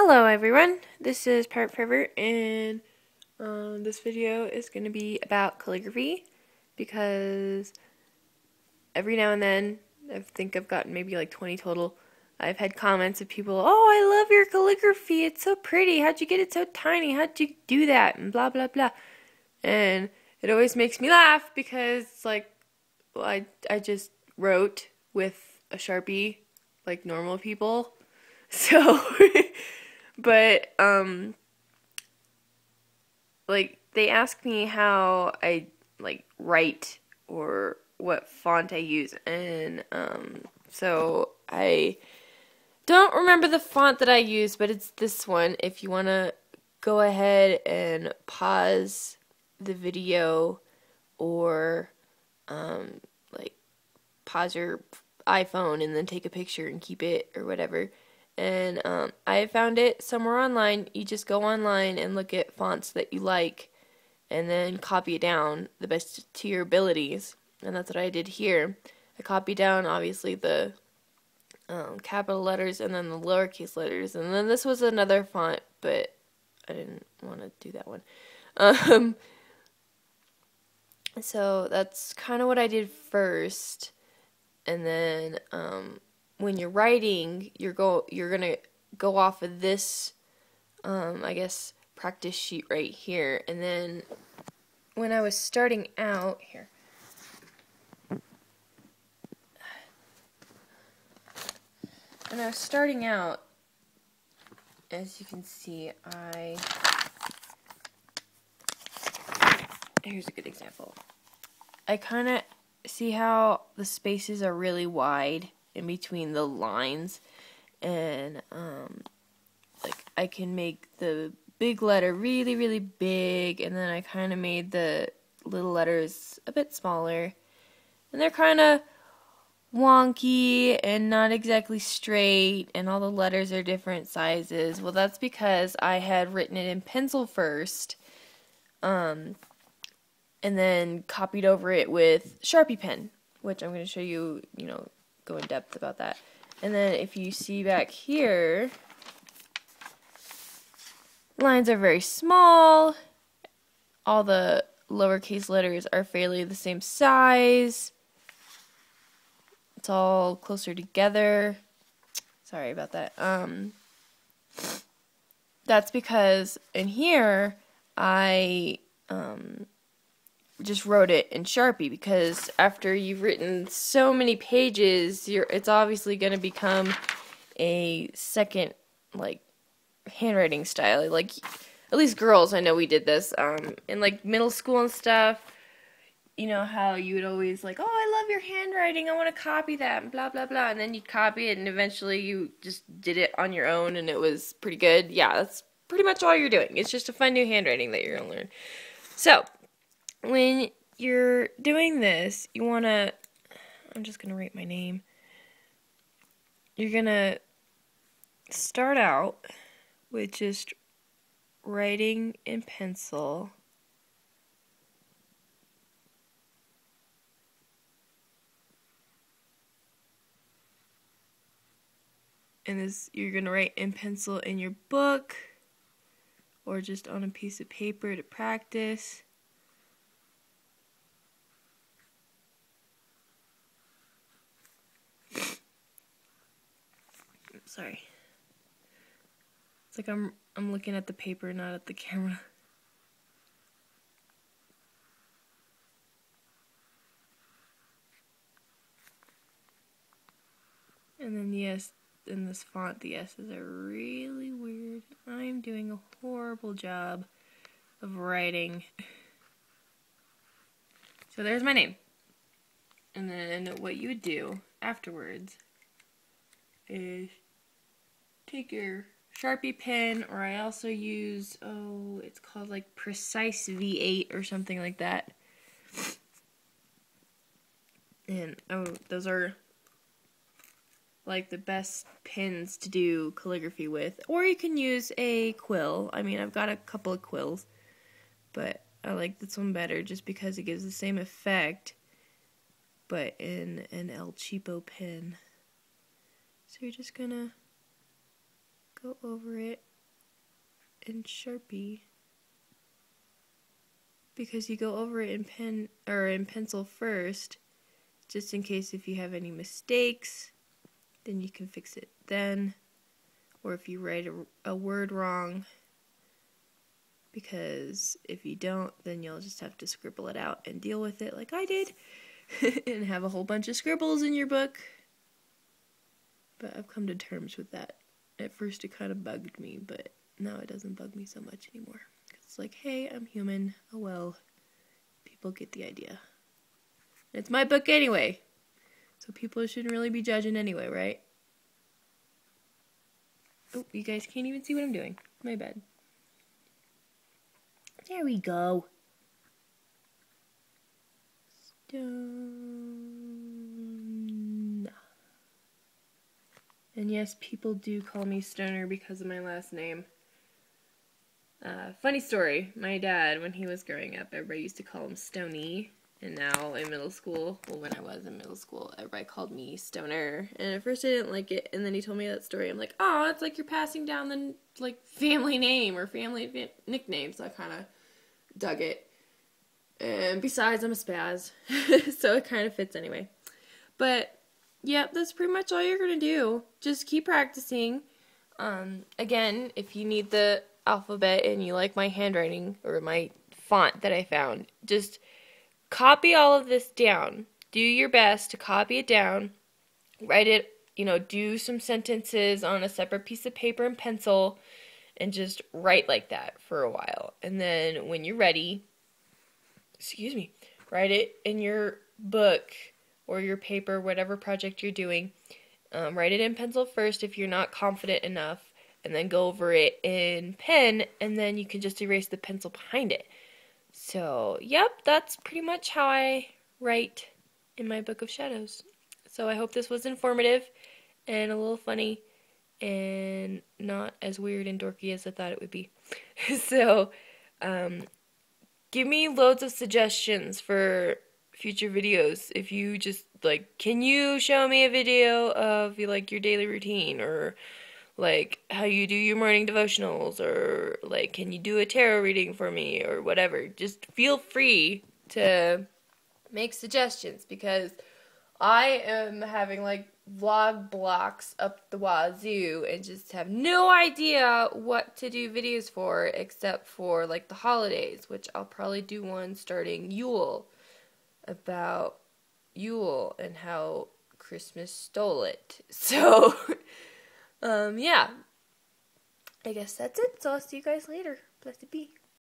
Hello everyone, this is Pirate Forever, and this video is going to be about calligraphy, because every now and then, I think I've gotten maybe like 20 total, I've had comments of people, "Oh, I love your calligraphy, it's so pretty, how'd you get it so tiny, how'd you do that," and blah blah blah, and it always makes me laugh, because it's like, well, I just wrote with a Sharpie, like normal people, so... But, like, they ask me how I, like, write or what font I use, and, so I don't remember the font that I use, but it's this one. If you want to go ahead and pause the video or, like, pause your iPhone and then take a picture and keep it or whatever. And I found it somewhere online. You just go online and look at fonts that you like and then copy it down the best to your abilities. And that's what I did here. I copied down, obviously, the capital letters and then the lowercase letters. And then this was another font, but I didn't want to do that one. So that's kind of what I did first. And then when you're writing, you're gonna go off of this, I guess, practice sheet right here. And then when I was starting out here, as you can see, here's a good example. I kind of see how the spaces are really wide in between the lines, and like I can make the big letter really really big, and then I kind of made the little letters a bit smaller, and they're kind of wonky and not exactly straight, and all the letters are different sizes. Well, that's because I had written it in pencil first, and then copied over it with Sharpie pen, which I'm going to show you, go in depth about that. And then if you see back here, lines are very small, all the lowercase letters are fairly the same size, it's all closer together. Sorry about that. That's because in here, I just wrote it in Sharpie, because after you've written so many pages, it's obviously going to become a second, like, handwriting style. Like, at least girls, I know we did this, in, like, middle school and stuff. You know how you would always, like, "Oh, I love your handwriting, I want to copy that," and blah, blah, blah, and then you'd copy it, and eventually you just did it on your own, and it was pretty good. Yeah, that's pretty much all you're doing. It's just to find new handwriting that you're going to learn. So, when you're doing this, you want to, I'm just going to write my name. You're going to start out with just writing in pencil. And this, you're going to write in pencil in your book or just on a piece of paper to practice. Sorry. It's like I'm looking at the paper, not at the camera. And then the S in this font, the S's are really weird. I'm doing a horrible job of writing. So there's my name. And then what you would do afterwards is take your Sharpie pen, or I also use, it's called like Precise V8 or something like that. And those are like the best pens to do calligraphy with. Or you can use a quill. I mean, I've got a couple of quills, but I like this one better just because it gives the same effect, but in an El Cheapo pen. So you're just gonna go over it in Sharpie. Because you go over it in pen or in pencil first, just in case if you have any mistakes, then you can fix it then. Or if you write a word wrong, because if you don't, then you'll just have to scribble it out and deal with it like I did, and have a whole bunch of scribbles in your book. But I've come to terms with that. At first it kind of bugged me, but now it doesn't bug me so much anymore. It's like, hey, I'm human. Oh well. People get the idea. It's my book anyway, so people shouldn't really be judging anyway, right? Oh, you guys can't even see what I'm doing. My bad. There we go. Stone. And yes, people do call me Stoner because of my last name. Funny story, my dad, when he was growing up, everybody used to call him Stony, and now in middle school, well, when I was in middle school, everybody called me Stoner, and at first I didn't like it, and then he told me that story. I'm like, oh, it's like you're passing down the, like, family name or family nickname, so I kind of dug it. And besides, I'm a spaz, so it kind of fits anyway. But, yeah, that's pretty much all you're going to do. Just keep practicing. Again, if you need the alphabet and you like my handwriting or my font that I found, just copy all of this down. Do your best to copy it down. Write it, do some sentences on a separate piece of paper and pencil, and just write like that for a while. And then when you're ready, write it in your book or your paper, whatever project you're doing. Write it in pencil first if you're not confident enough, and then go over it in pen, and then you can just erase the pencil behind it. So, yep, that's pretty much how I write in my Book of Shadows. So I hope this was informative and a little funny and not as weird and dorky as I thought it would be. So, give me loads of suggestions for future videos. If you just, can you show me a video of, your daily routine, or how you do your morning devotionals, or can you do a tarot reading for me, or whatever. Just feel free to make suggestions, because I am having vlog blocks up the wazoo and just have no idea what to do videos for, except for the holidays, which I'll probably do one starting Yule, about Yule and how Christmas stole it. So yeah, I guess that's it. So I'll see you guys later. Blessed be.